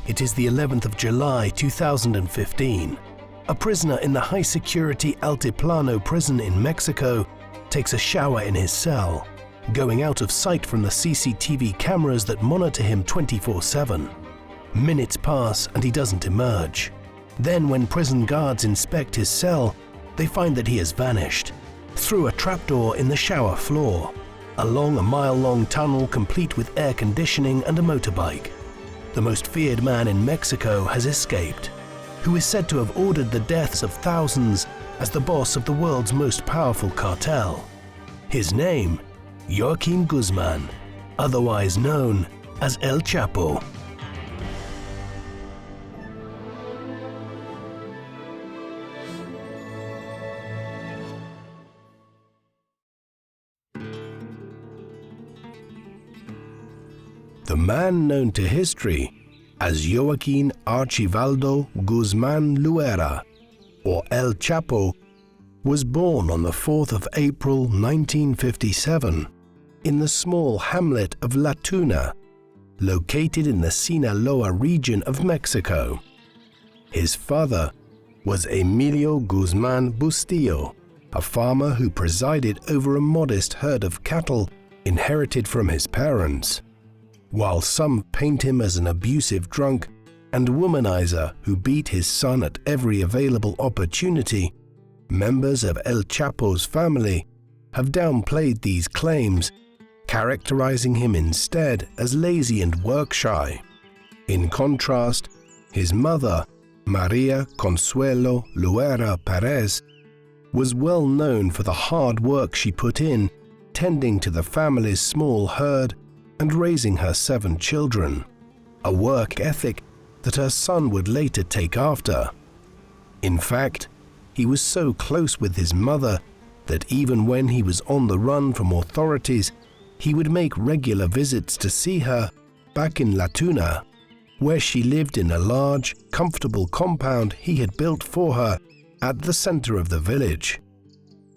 It is the 11th of July 2015. A prisoner in the high-security Altiplano prison in Mexico takes a shower in his cell, going out of sight from the CCTV cameras that monitor him 24/7. Minutes pass and he doesn't emerge. Then when prison guards inspect his cell, they find that he has vanished, through a trapdoor in the shower floor, along a mile-long tunnel complete with air conditioning and a motorbike. The most feared man in Mexico has escaped, who is said to have ordered the deaths of thousands as the boss of the world's most powerful cartel. His name, Joaquín Guzmán, otherwise known as El Chapo. The man known to history as Joaquín Archibaldo Guzmán Loera, or El Chapo, was born on the 4th of April 1957 in the small hamlet of La Tuna, located in the Sinaloa region of Mexico. His father was Emilio Guzmán Bustillo, a farmer who presided over a modest herd of cattle inherited from his parents. While some paint him as an abusive drunk and womanizer who beat his son at every available opportunity, members of El Chapo's family have downplayed these claims, characterizing him instead as lazy and work-shy. In contrast, his mother, Maria Consuelo Loera Perez, was well known for the hard work she put in tending to the family's small herd and raising her 7 children, a work ethic that her son would later take after. In fact, he was so close with his mother that even when he was on the run from authorities, he would make regular visits to see her back in La Tuna, where she lived in a large, comfortable compound he had built for her at the center of the village.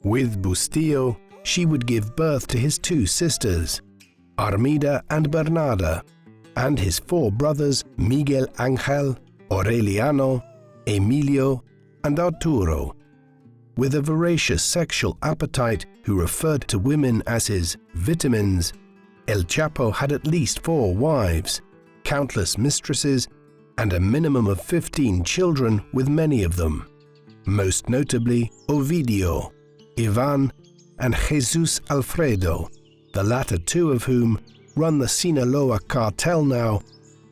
With Bustillo, she would give birth to his 2 sisters, Armida and Bernarda, and his 4 brothers Miguel Ángel, Aureliano, Emilio, and Arturo. With a voracious sexual appetite who referred to women as his vitamins, El Chapo had at least 4 wives, countless mistresses, and a minimum of 15 children with many of them, most notably Ovidio, Ivan, and Jesus Alfredo, the latter 2 of whom run the Sinaloa Cartel now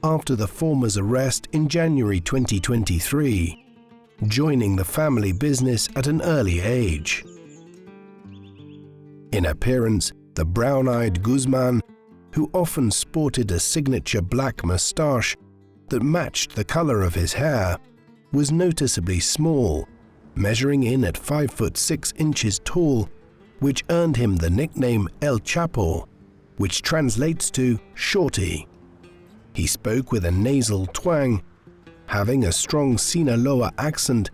after the former's arrest in January 2023, joining the family business at an early age. In appearance, the brown-eyed Guzman, who often sported a signature black mustache that matched the color of his hair, was noticeably small, measuring in at 5'6" tall, which earned him the nickname El Chapo, which translates to Shorty. He spoke with a nasal twang, having a strong Sinaloa accent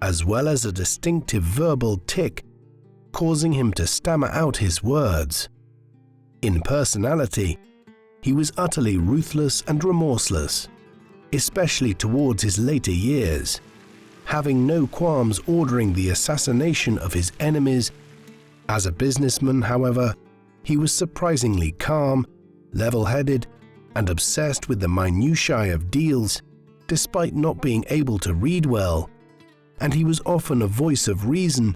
as well as a distinctive verbal tic, causing him to stammer out his words. In personality, he was utterly ruthless and remorseless, especially towards his later years, having no qualms ordering the assassination of his enemies. As a businessman, however, he was surprisingly calm, level-headed, and obsessed with the minutiae of deals, despite not being able to read well, and he was often a voice of reason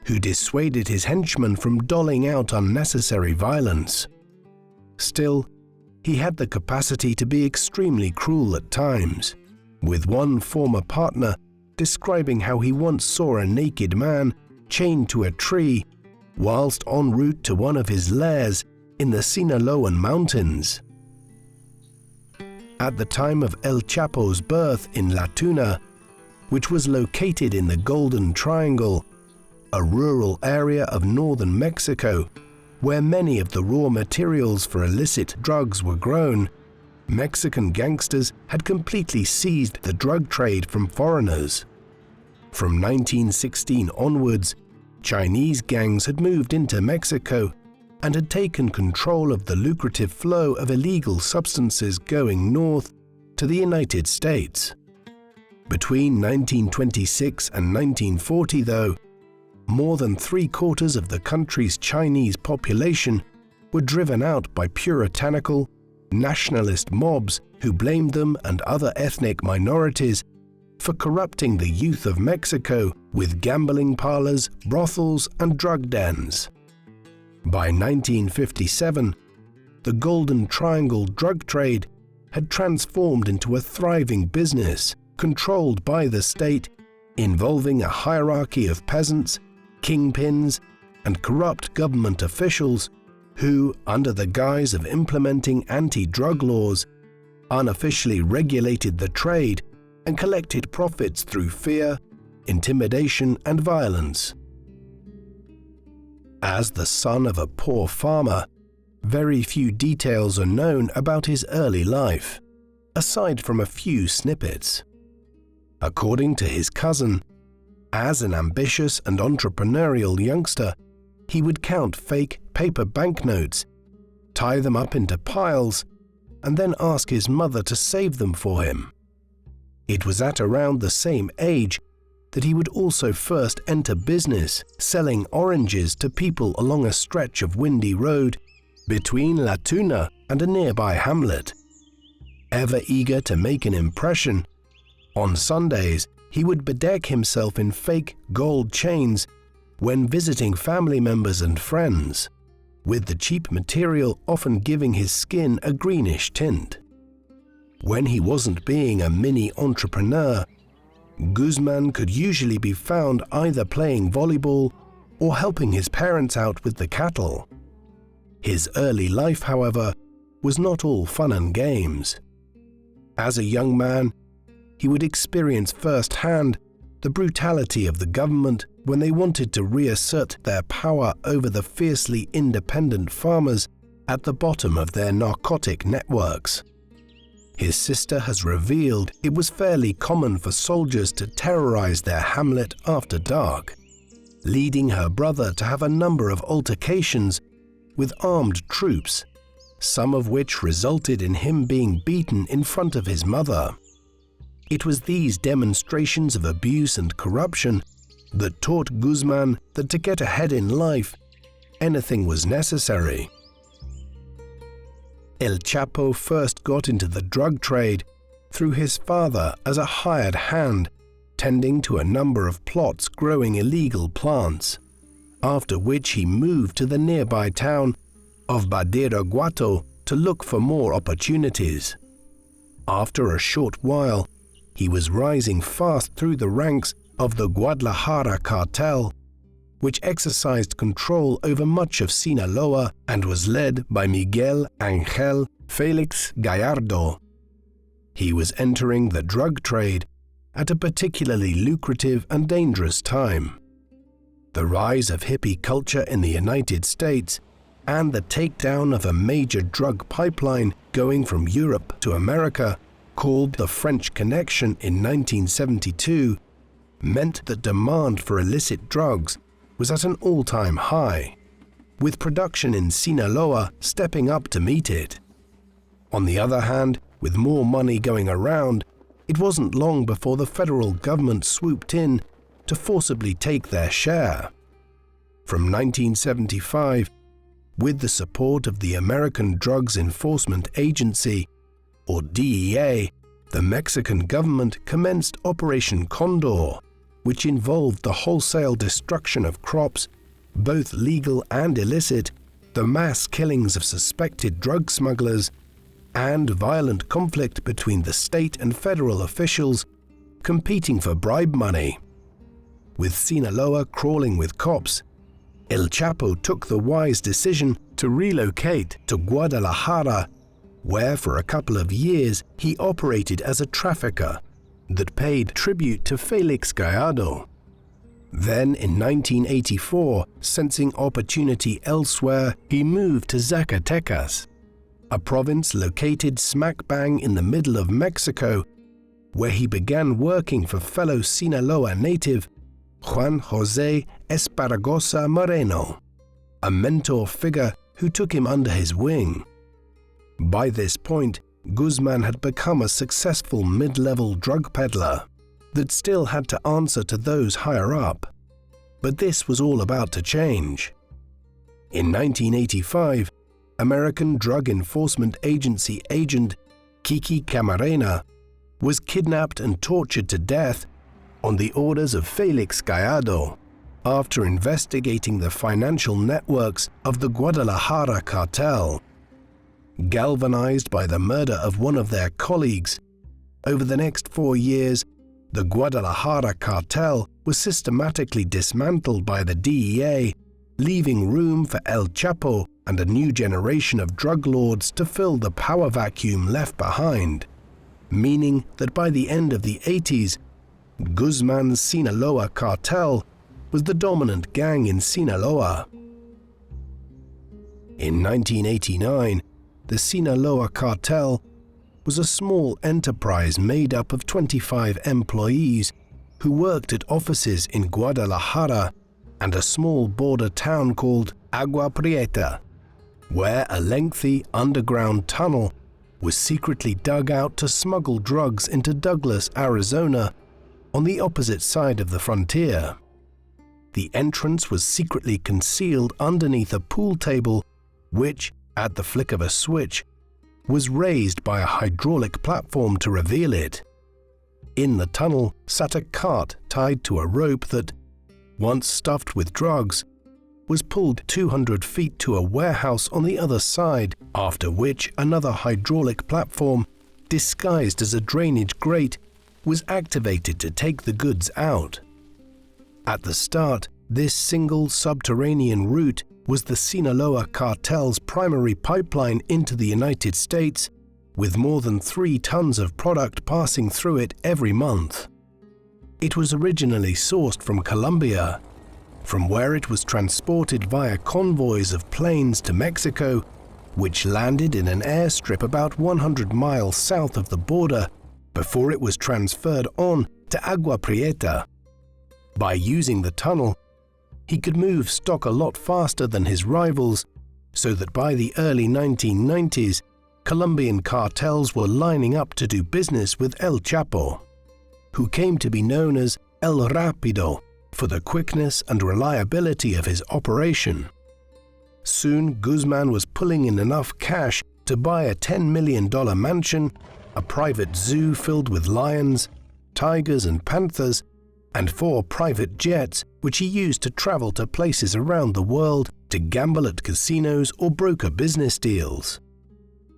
who dissuaded his henchmen from doling out unnecessary violence. Still, he had the capacity to be extremely cruel at times, with one former partner describing how he once saw a naked man chained to a tree whilst en route to one of his lairs in the Sinaloan mountains. At the time of El Chapo's birth in La Tuna, which was located in the Golden Triangle, a rural area of northern Mexico where many of the raw materials for illicit drugs were grown, Mexican gangsters had completely seized the drug trade from foreigners. From 1916 onwards, Chinese gangs had moved into Mexico and had taken control of the lucrative flow of illegal substances going north to the United States. Between 1926 and 1940, though, more than 3/4 of the country's Chinese population were driven out by puritanical, nationalist mobs who blamed them and other ethnic minorities for corrupting the youth of Mexico with gambling parlors, brothels, and drug dens. By 1957, the Golden Triangle drug trade had transformed into a thriving business controlled by the state, involving a hierarchy of peasants, kingpins, and corrupt government officials who, under the guise of implementing anti-drug laws, unofficially regulated the trade and collected profits through fear, intimidation, and violence. As the son of a poor farmer, very few details are known about his early life, aside from a few snippets. According to his cousin, as an ambitious and entrepreneurial youngster, he would count fake paper banknotes, tie them up into piles, and then ask his mother to save them for him. It was at around the same age that he would also first enter business, selling oranges to people along a stretch of windy road between La Tuna and a nearby hamlet. Ever eager to make an impression, on Sundays he would bedeck himself in fake gold chains when visiting family members and friends, with the cheap material often giving his skin a greenish tint. When he wasn't being a mini entrepreneur, Guzmán could usually be found either playing volleyball or helping his parents out with the cattle. His early life, however, was not all fun and games. As a young man, he would experience firsthand the brutality of the government when they wanted to reassert their power over the fiercely independent farmers at the bottom of their narcotic networks. His sister has revealed it was fairly common for soldiers to terrorize their hamlet after dark, leading her brother to have a number of altercations with armed troops, some of which resulted in him being beaten in front of his mother. It was these demonstrations of abuse and corruption that taught Guzmán that to get ahead in life, anything was necessary. El Chapo first got into the drug trade through his father as a hired hand, tending to a number of plots growing illegal plants, after which he moved to the nearby town of Badiraguato to look for more opportunities. After a short while, he was rising fast through the ranks of the Guadalajara Cartel, which exercised control over much of Sinaloa and was led by Miguel Ángel Félix Gallardo. He was entering the drug trade at a particularly lucrative and dangerous time. The rise of hippie culture in the United States and the takedown of a major drug pipeline going from Europe to America, called the French Connection in 1972, meant that demand for illicit drugs was at an all-time high, with production in Sinaloa stepping up to meet it. On the other hand, with more money going around, it wasn't long before the federal government swooped in to forcibly take their share. From 1975, with the support of the American Drugs Enforcement Agency, or DEA, the Mexican government commenced Operation Condor, which involved the wholesale destruction of crops, both legal and illicit, the mass killings of suspected drug smugglers, and violent conflict between the state and federal officials competing for bribe money. With Sinaloa crawling with cops, El Chapo took the wise decision to relocate to Guadalajara, where for a couple of years he operated as a trafficker that paid tribute to Félix Gallardo. Then in 1984, sensing opportunity elsewhere, he moved to Zacatecas, a province located smack bang in the middle of Mexico, where he began working for fellow Sinaloa native Juan José Esparragosa Moreno, a mentor figure who took him under his wing. By this point, Guzmán had become a successful mid-level drug peddler that still had to answer to those higher up. But this was all about to change. In 1985, American Drug Enforcement Agency agent Kiki Camarena was kidnapped and tortured to death on the orders of Felix Gallardo after investigating the financial networks of the Guadalajara Cartel. Galvanized by the murder of one of their colleagues, over the next 4 years, the Guadalajara Cartel was systematically dismantled by the DEA, leaving room for El Chapo and a new generation of drug lords to fill the power vacuum left behind, meaning that by the end of the 80s, Guzmán's Sinaloa Cartel was the dominant gang in Sinaloa. In 1989, the Sinaloa Cartel was a small enterprise made up of 25 employees who worked at offices in Guadalajara and a small border town called Agua Prieta, where a lengthy underground tunnel was secretly dug out to smuggle drugs into Douglas, Arizona, on the opposite side of the frontier. The entrance was secretly concealed underneath a pool table, which, at the flick of a switch, was raised by a hydraulic platform to reveal it. In the tunnel sat a cart tied to a rope that, once stuffed with drugs, was pulled 200 feet to a warehouse on the other side, after which another hydraulic platform, disguised as a drainage grate, was activated to take the goods out. At the start, this single subterranean route was the Sinaloa Cartel's primary pipeline into the United States, with more than 3 tons of product passing through it every month. It was originally sourced from Colombia, from where it was transported via convoys of planes to Mexico, which landed in an airstrip about 100 miles south of the border before it was transferred on to Agua Prieta. By using the tunnel, he could move stock a lot faster than his rivals, so that by the early 1990s, Colombian cartels were lining up to do business with El Chapo, who came to be known as El Rápido for the quickness and reliability of his operation. Soon, Guzmán was pulling in enough cash to buy a $10 million mansion, a private zoo filled with lions, tigers and panthers, and 4 private jets which he used to travel to places around the world to gamble at casinos or broker business deals.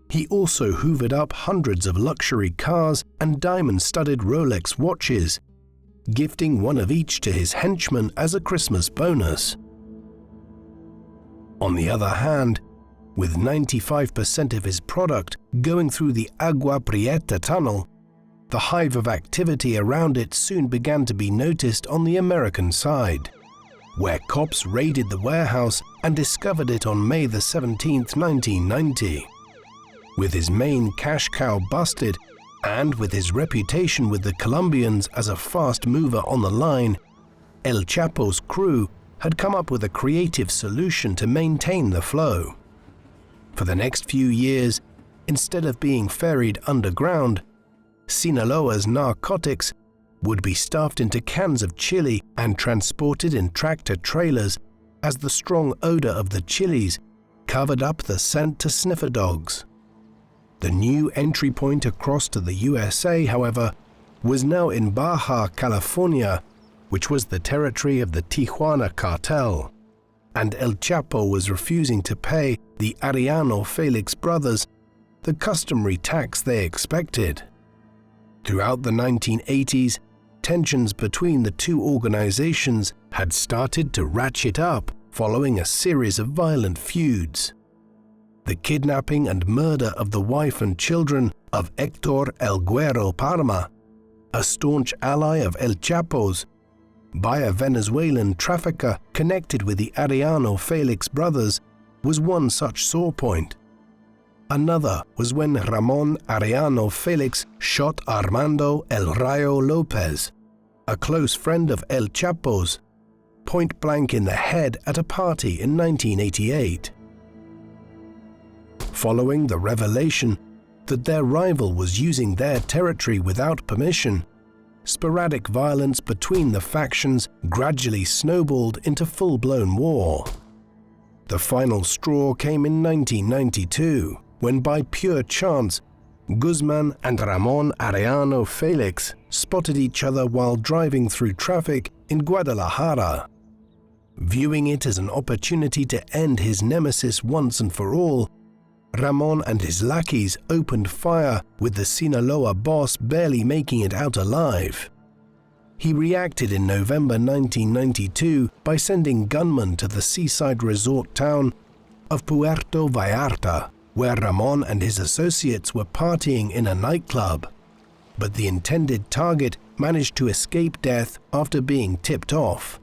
He also hoovered up hundreds of luxury cars and diamond-studded Rolex watches, gifting one of each to his henchmen as a Christmas bonus. On the other hand, with 95% of his product going through the Agua Prieta tunnel, the hive of activity around it soon began to be noticed on the American side, where cops raided the warehouse and discovered it on May 17, 1990. With his main cash cow busted, and with his reputation with the Colombians as a fast mover on the line, El Chapo's crew had come up with a creative solution to maintain the flow. For the next few years, instead of being ferried underground, Sinaloa's narcotics would be stuffed into cans of chili and transported in tractor-trailers as the strong odor of the chilies covered up the scent to sniffer dogs. The new entry point across to the USA, however, was now in Baja California, which was the territory of the Tijuana Cartel, and El Chapo was refusing to pay the Arellano Felix brothers the customary tax they expected. Throughout the 1980s, tensions between the two organizations had started to ratchet up following a series of violent feuds. The kidnapping and murder of the wife and children of Héctor El Güero Parma, a staunch ally of El Chapo's, by a Venezuelan trafficker connected with the Arellano Felix brothers, was one such sore point. Another was when Ramon Arellano Felix shot Armando El Rayo Lopez, a close friend of El Chapo's, point blank in the head at a party in 1988. Following the revelation, that their rival was using their territory without permission, sporadic violence between the factions gradually snowballed into full-blown war. The final straw came in 1992, when by pure chance, Guzman and Ramon Arellano Felix spotted each other while driving through traffic in Guadalajara. Viewing it as an opportunity to end his nemesis once and for all, Ramon and his lackeys opened fire, with the Sinaloa boss barely making it out alive. He reacted in November 1992 by sending gunmen to the seaside resort town of Puerto Vallarta, where Ramon and his associates were partying in a nightclub. But the intended target managed to escape death after being tipped off.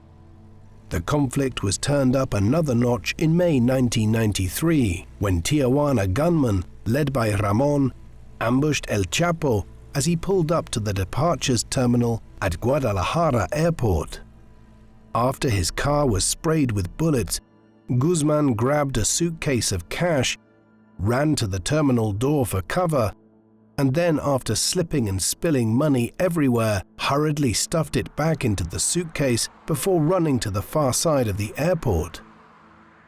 The conflict was turned up another notch in May 1993, when Tijuana gunmen, led by Ramon, ambushed El Chapo as he pulled up to the departures terminal at Guadalajara Airport. After his car was sprayed with bullets, Guzman grabbed a suitcase of cash, ran to the terminal door for cover, and then, after slipping and spilling money everywhere, hurriedly stuffed it back into the suitcase before running to the far side of the airport.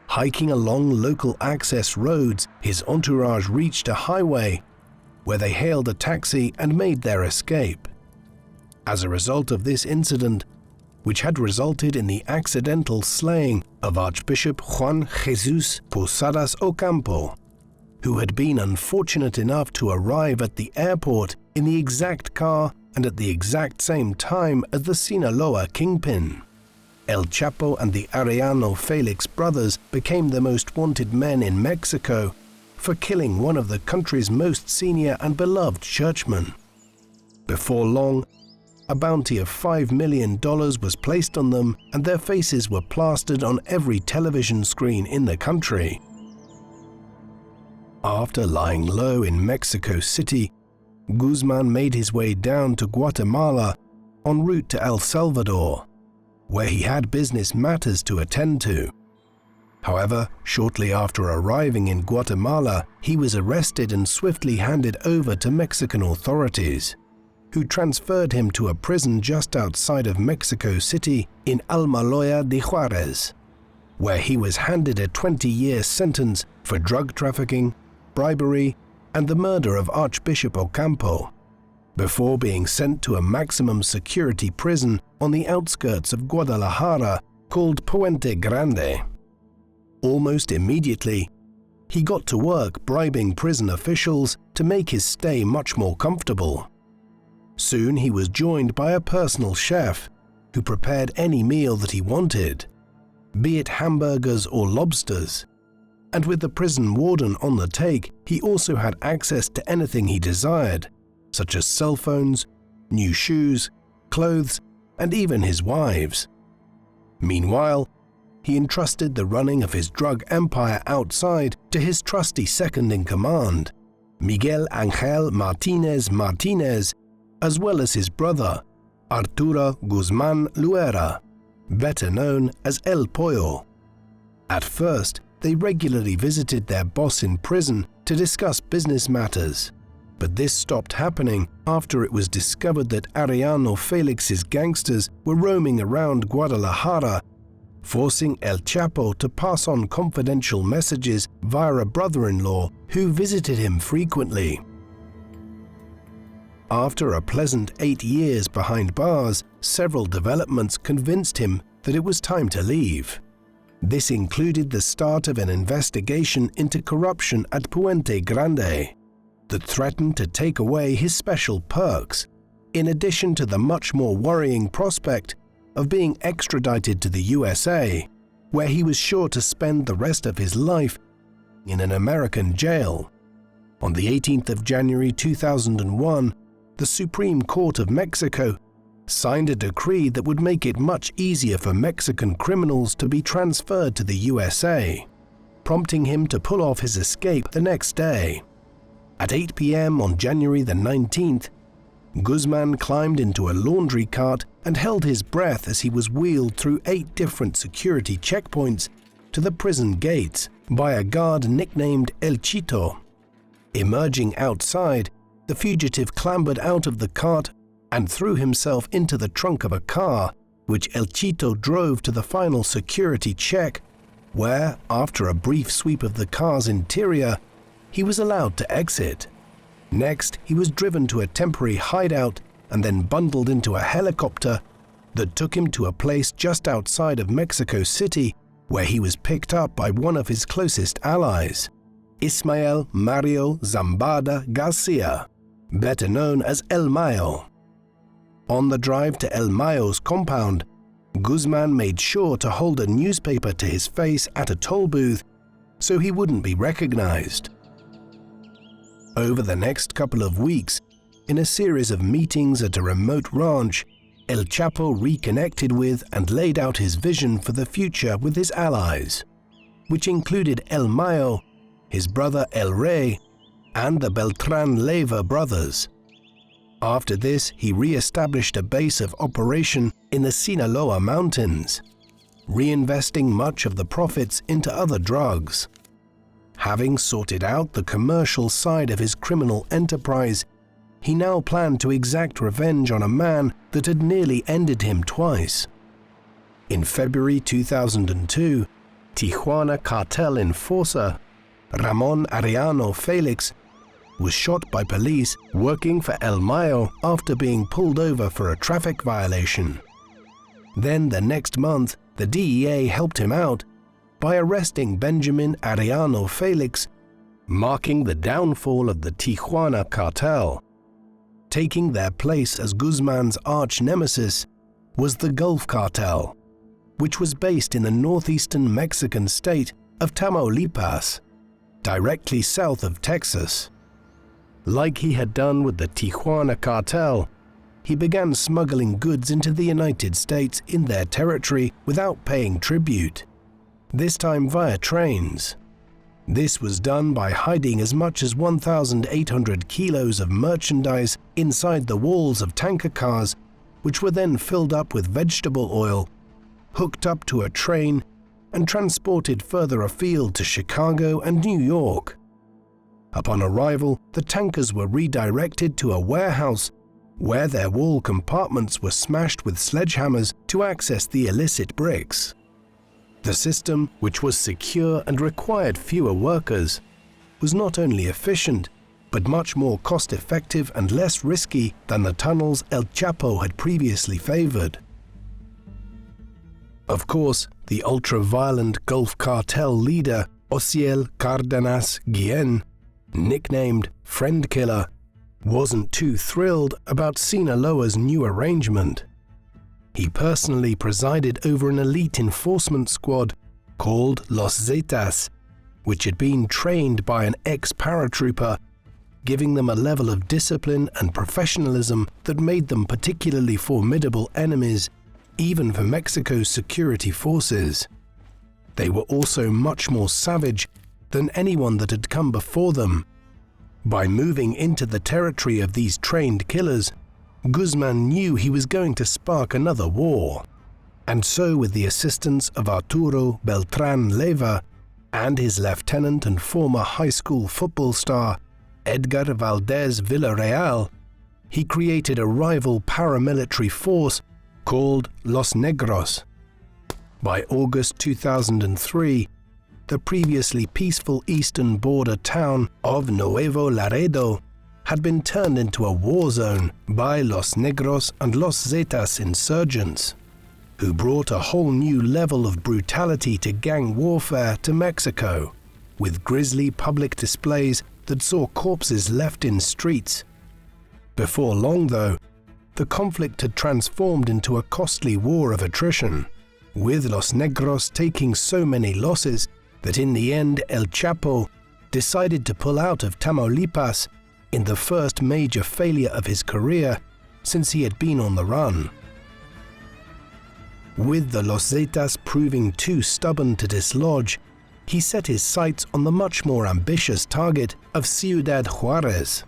Hiking along local access roads, his entourage reached a highway, where they hailed a taxi and made their escape. As a result of this incident, which had resulted in the accidental slaying of Archbishop Juan Jesus Posadas Ocampo, who had been unfortunate enough to arrive at the airport in the exact car and at the exact same time as the Sinaloa kingpin. El Chapo and the Arellano Felix brothers became the most wanted men in Mexico for killing one of the country's most senior and beloved churchmen. Before long, a bounty of $5 million was placed on them, and their faces were plastered on every television screen in the country. After lying low in Mexico City, Guzman made his way down to Guatemala en route to El Salvador, where he had business matters to attend to. However, shortly after arriving in Guatemala, he was arrested and swiftly handed over to Mexican authorities, who transferred him to a prison just outside of Mexico City in Almoloya de Juarez, where he was handed a 20-year sentence for drug trafficking, bribery, and the murder of Archbishop Ocampo, before being sent to a maximum security prison on the outskirts of Guadalajara called Puente Grande. Almost immediately, he got to work bribing prison officials to make his stay much more comfortable. Soon he was joined by a personal chef who prepared any meal that he wanted, be it hamburgers or lobsters. And with the prison warden on the take, he also had access to anything he desired, such as cell phones, new shoes, clothes, and even his wives. Meanwhile, he entrusted the running of his drug empire outside to his trusty second-in-command, Miguel Ángel Martínez, as well as his brother, Arturo Guzmán Loera, better known as El Pollo. At first, they regularly visited their boss in prison to discuss business matters, but this stopped happening after it was discovered that Arellano Felix's gangsters were roaming around Guadalajara, forcing El Chapo to pass on confidential messages via a brother-in-law who visited him frequently. After a pleasant 8 years behind bars, several developments convinced him that it was time to leave. This included the start of an investigation into corruption at Puente Grande that threatened to take away his special perks, in addition to the much more worrying prospect of being extradited to the USA, where he was sure to spend the rest of his life in an American jail. On the 18th of January 2001, the Supreme Court of Mexico signed a decree that would make it much easier for Mexican criminals to be transferred to the USA, prompting him to pull off his escape the next day. At 8 p.m. on January the 19th, Guzman climbed into a laundry cart and held his breath as he was wheeled through 8 different security checkpoints to the prison gates by a guard nicknamed El Chito. Emerging outside, the fugitive clambered out of the cart and threw himself into the trunk of a car, which El Chito drove to the final security check, where, after a brief sweep of the car's interior, he was allowed to exit. Next, he was driven to a temporary hideout and then bundled into a helicopter that took him to a place just outside of Mexico City, where he was picked up by one of his closest allies, Ismael Mario Zambada Garcia, better known as El Mayo. On the drive to El Mayo's compound, Guzmán made sure to hold a newspaper to his face at a toll booth so he wouldn't be recognized. Over the next couple of weeks, in a series of meetings at a remote ranch, El Chapo reconnected with and laid out his vision for the future with his allies, which included El Mayo, his brother El Rey, and the Beltran Leyva brothers. After this, he re-established a base of operation in the Sinaloa mountains, reinvesting much of the profits into other drugs. Having sorted out the commercial side of his criminal enterprise, he now planned to exact revenge on a man that had nearly ended him twice. In February 2002, Tijuana Cartel enforcer Ramon Arellano Felix was shot by police working for El Mayo after being pulled over for a traffic violation. Then the next month, the DEA helped him out by arresting Benjamin Arellano Felix, marking the downfall of the Tijuana Cartel. Taking their place as Guzmán's arch-nemesis was the Gulf Cartel, which was based in the northeastern Mexican state of Tamaulipas, directly south of Texas. Like he had done with the Tijuana Cartel, he began smuggling goods into the United States in their territory without paying tribute, this time via trains. This was done by hiding as much as 1,800 kilos of merchandise inside the walls of tanker cars, which were then filled up with vegetable oil, hooked up to a train, and transported further afield to Chicago and New York. Upon arrival, the tankers were redirected to a warehouse where their wall compartments were smashed with sledgehammers to access the illicit bricks. The system, which was secure and required fewer workers, was not only efficient, but much more cost-effective and less risky than the tunnels El Chapo had previously favored. Of course, the ultra-violent Gulf Cartel leader Osiel Cárdenas Guillén, nicknamed Friend Killer, wasn't too thrilled about Sinaloa's new arrangement. He personally presided over an elite enforcement squad called Los Zetas, which had been trained by an ex-paratrooper, giving them a level of discipline and professionalism that made them particularly formidable enemies, even for Mexico's security forces. They were also much more savage than anyone that had come before them. By moving into the territory of these trained killers, Guzmán knew he was going to spark another war, and so with the assistance of Arturo Beltran Leyva and his lieutenant and former high school football star Edgar Valdez Villarreal, he created a rival paramilitary force called Los Negros. By August 2003, the previously peaceful eastern border town of Nuevo Laredo had been turned into a war zone by Los Negros and Los Zetas insurgents, who brought a whole new level of brutality to gang warfare to Mexico, with grisly public displays that saw corpses left in streets. Before long, though, the conflict had transformed into a costly war of attrition, with Los Negros taking so many losses that in the end El Chapo decided to pull out of Tamaulipas in the first major failure of his career since he had been on the run. With the Los Zetas proving too stubborn to dislodge, he set his sights on the much more ambitious target of Ciudad Juarez,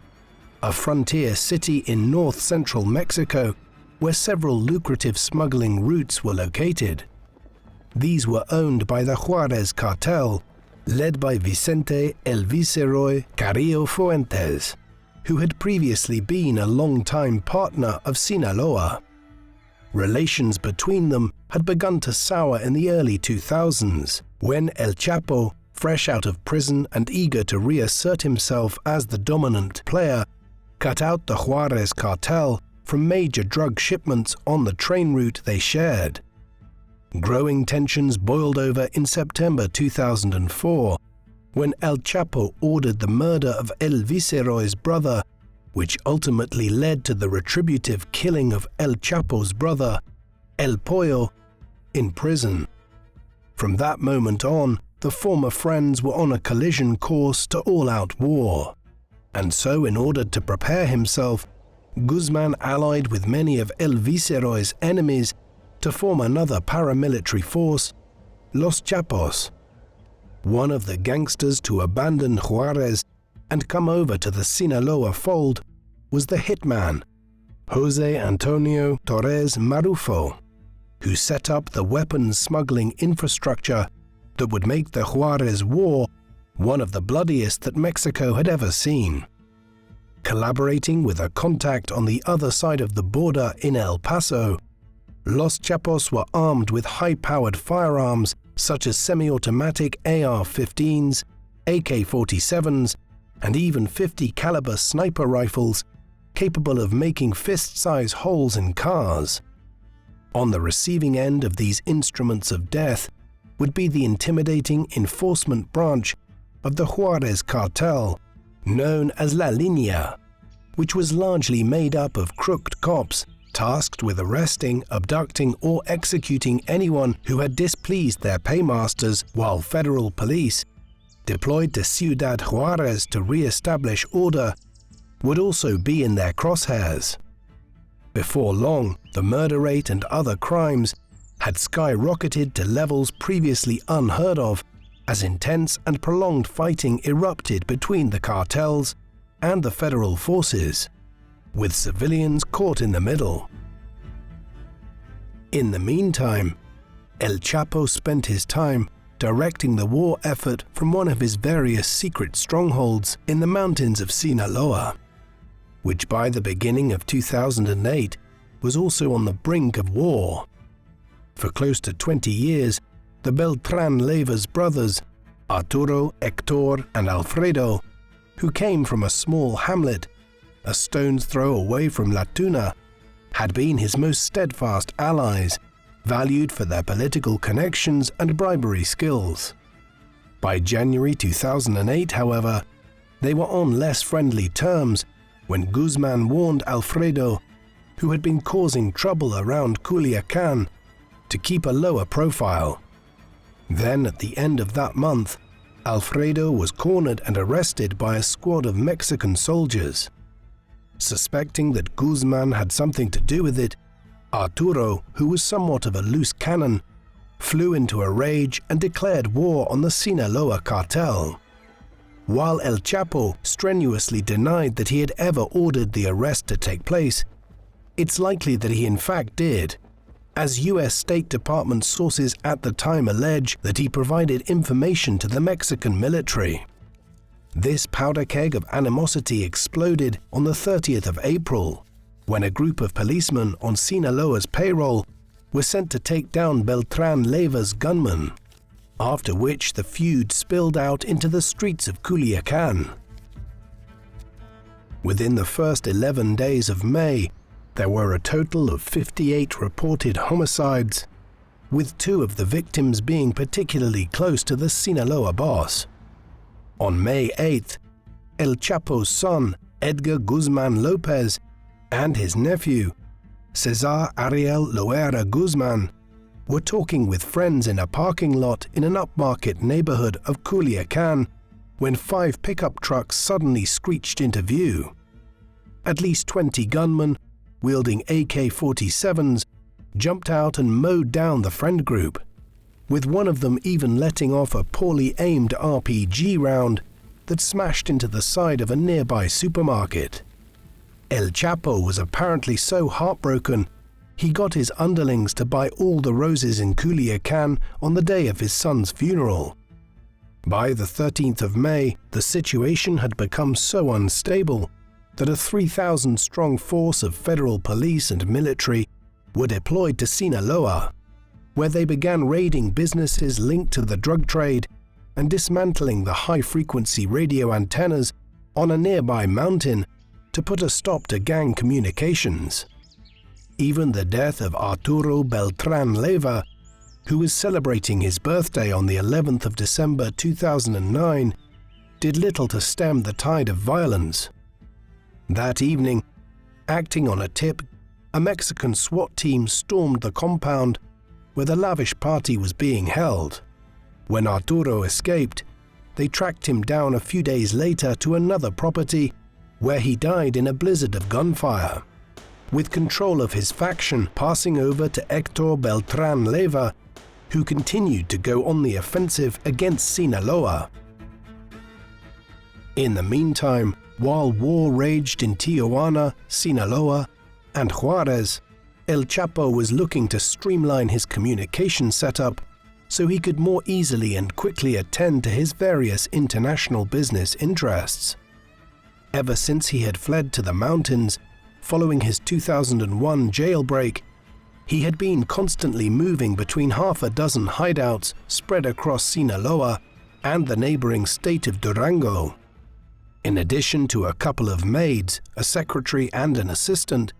a frontier city in north-central Mexico where several lucrative smuggling routes were located. These were owned by the Juarez Cartel, led by Vicente El Viceroy Carrillo Fuentes, who had previously been a long-time partner of Sinaloa. Relations between them had begun to sour in the early 2000s, when El Chapo, fresh out of prison and eager to reassert himself as the dominant player, cut out the Juarez cartel from major drug shipments on the train route they shared. Growing tensions boiled over in September 2004, when El Chapo ordered the murder of El Viceroy's brother, which ultimately led to the retributive killing of El Chapo's brother, El Pollo, in prison. From that moment on, the former friends were on a collision course to all-out war. And so, in order to prepare himself, Guzmán allied with many of El Viceroy's enemies to form another paramilitary force, Los Chapos. One of the gangsters to abandon Juarez and come over to the Sinaloa fold was the hitman, José Antonio Torres Marufo, who set up the weapons smuggling infrastructure that would make the Juarez War one of the bloodiest that Mexico had ever seen. Collaborating with a contact on the other side of the border in El Paso, Los Chapos were armed with high-powered firearms such as semi-automatic AR-15s, AK-47s, and even .50 caliber sniper rifles capable of making fist-size holes in cars. On the receiving end of these instruments of death would be the intimidating enforcement branch of the Juarez Cartel, known as La Línea, which was largely made up of crooked cops tasked with arresting, abducting, or executing anyone who had displeased their paymasters, while federal police, deployed to Ciudad Juarez to re-establish order, would also be in their crosshairs. Before long, the murder rate and other crimes had skyrocketed to levels previously unheard of, as intense and prolonged fighting erupted between the cartels and the federal forces, with civilians caught in the middle. In the meantime, El Chapo spent his time directing the war effort from one of his various secret strongholds in the mountains of Sinaloa, which by the beginning of 2008 was also on the brink of war. For close to 20 years, the Beltrán Leiva's brothers, Arturo, Héctor, and Alfredo, who came from a small hamlet a stone's throw away from La Tuna, had been his most steadfast allies, valued for their political connections and bribery skills. By January 2008, however, they were on less friendly terms when Guzmán warned Alfredo, who had been causing trouble around Culiacán, to keep a lower profile. Then, at the end of that month, Alfredo was cornered and arrested by a squad of Mexican soldiers. Suspecting that Guzmán had something to do with it, Arturo, who was somewhat of a loose cannon, flew into a rage and declared war on the Sinaloa Cartel. While El Chapo strenuously denied that he had ever ordered the arrest to take place, it's likely that he in fact did, as U.S. State Department sources at the time allege that he provided information to the Mexican military. This powder keg of animosity exploded on the 30th of April, when a group of policemen on Sinaloa's payroll were sent to take down Beltrán Leiva's gunmen, after which the feud spilled out into the streets of Culiacán. Within the first 11 days of May, there were a total of 58 reported homicides, with 2 of the victims being particularly close to the Sinaloa boss. On May 8th, El Chapo's son, Edgar Guzmán López, and his nephew, César Ariel Loera Guzmán, were talking with friends in a parking lot in an upmarket neighborhood of Culiacán when 5 pickup trucks suddenly screeched into view. At least 20 gunmen, wielding AK-47s, jumped out and mowed down the friend group, with one of them even letting off a poorly aimed RPG round that smashed into the side of a nearby supermarket. El Chapo was apparently so heartbroken, he got his underlings to buy all the roses in Culiacán on the day of his son's funeral. By the 13th of May, the situation had become so unstable that a 3,000-strong force of federal police and military were deployed to Sinaloa, where they began raiding businesses linked to the drug trade and dismantling the high-frequency radio antennas on a nearby mountain to put a stop to gang communications. Even the death of Arturo Beltran Leyva, who was celebrating his birthday on the 11th of December 2009, did little to stem the tide of violence. That evening, acting on a tip, a Mexican SWAT team stormed the compound where the lavish party was being held. When Arturo escaped, they tracked him down a few days later to another property where he died in a blizzard of gunfire, with control of his faction passing over to Héctor Beltran Leyva, who continued to go on the offensive against Sinaloa. In the meantime, while war raged in Tijuana, Sinaloa, and Juarez, El Chapo was looking to streamline his communication setup so he could more easily and quickly attend to his various international business interests. Ever since he had fled to the mountains following his 2001 jailbreak, he had been constantly moving between half a dozen hideouts spread across Sinaloa and the neighboring state of Durango. In addition to a couple of maids, a secretary and an assistant,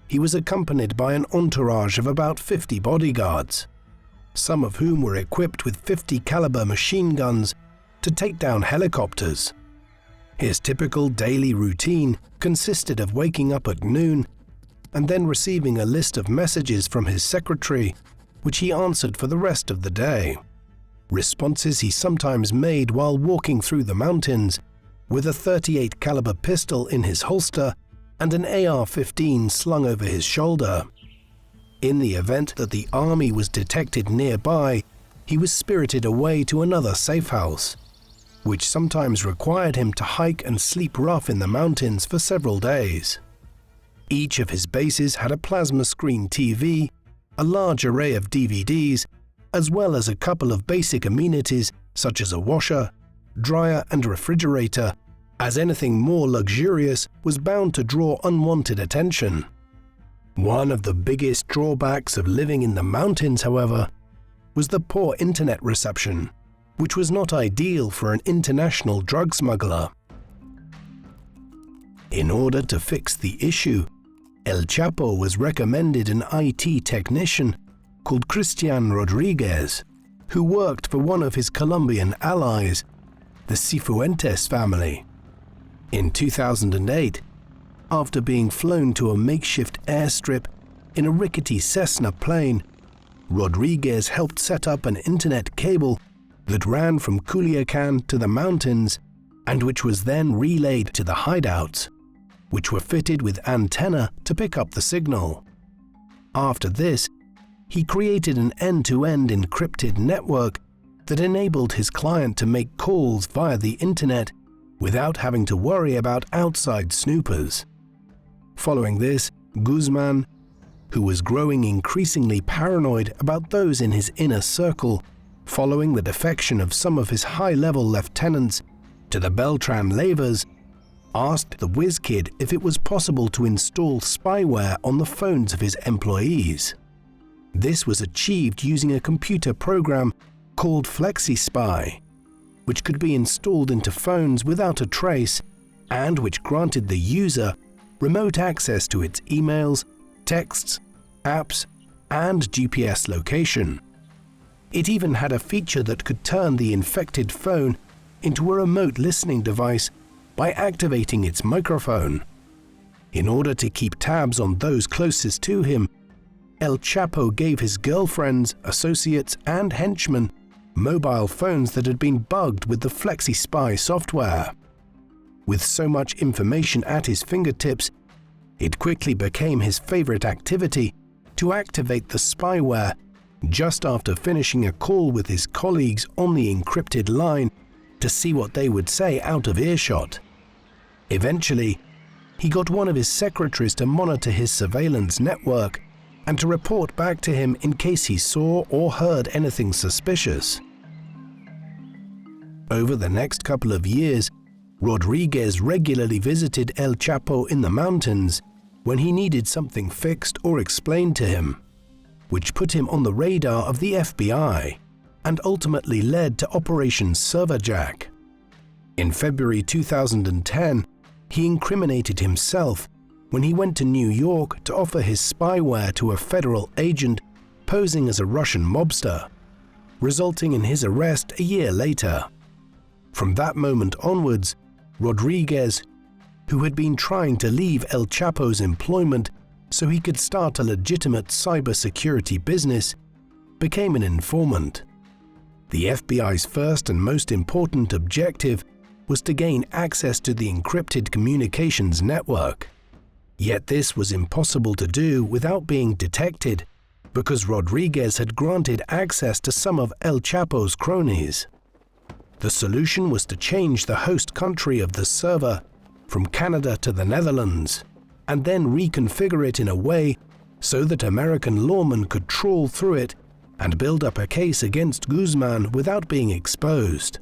he was accompanied by an entourage of about 50 bodyguards, some of whom were equipped with .50 caliber machine guns to take down helicopters. His typical daily routine consisted of waking up at noon and then receiving a list of messages from his secretary, which he answered for the rest of the day. Responses he sometimes made while walking through the mountains with a .38 caliber pistol in his holster and an AR-15 slung over his shoulder. In the event that the army was detected nearby, he was spirited away to another safe house, which sometimes required him to hike and sleep rough in the mountains for several days. Each of his bases had a plasma screen TV, a large array of DVDs, as well as a couple of basic amenities such as a washer, dryer and refrigerator, as anything more luxurious was bound to draw unwanted attention. One of the biggest drawbacks of living in the mountains, however, was the poor internet reception, which was not ideal for an international drug smuggler. In order to fix the issue, El Chapo was recommended an IT technician called Christian Rodriguez, who worked for one of his Colombian allies, the Cifuentes family. In 2008, after being flown to a makeshift airstrip in a rickety Cessna plane, Rodriguez helped set up an internet cable that ran from Culiacan to the mountains and which was then relayed to the hideouts, which were fitted with antenna to pick up the signal. After this, he created an end-to-end encrypted network that enabled his client to make calls via the internet without having to worry about outside snoopers. Following this, Guzmán, who was growing increasingly paranoid about those in his inner circle following the defection of some of his high-level lieutenants to the Beltran Leyvas, asked the whiz kid if it was possible to install spyware on the phones of his employees. This was achieved using a computer program called FlexiSpy, which could be installed into phones without a trace and which granted the user remote access to its emails, texts, apps, and GPS location. It even had a feature that could turn the infected phone into a remote listening device by activating its microphone. In order to keep tabs on those closest to him, El Chapo gave his girlfriends, associates, and henchmen mobile phones that had been bugged with the FlexiSpy software. With so much information at his fingertips, it quickly became his favorite activity to activate the spyware just after finishing a call with his colleagues on the encrypted line to see what they would say out of earshot. Eventually, he got one of his secretaries to monitor his surveillance network and to report back to him in case he saw or heard anything suspicious. Over the next couple of years, Rodriguez regularly visited El Chapo in the mountains when he needed something fixed or explained to him, which put him on the radar of the FBI and ultimately led to Operation Serverjack. In February 2010, he incriminated himself when he went to New York to offer his spyware to a federal agent posing as a Russian mobster, resulting in his arrest a year later. From that moment onwards, Rodriguez, who had been trying to leave El Chapo's employment so he could start a legitimate cybersecurity business, became an informant. The FBI's first and most important objective was to gain access to the encrypted communications network. Yet this was impossible to do without being detected, because Rodriguez had granted access to some of El Chapo's cronies. The solution was to change the host country of the server from Canada to the Netherlands, and then reconfigure it in a way so that American lawmen could trawl through it and build up a case against Guzmán without being exposed.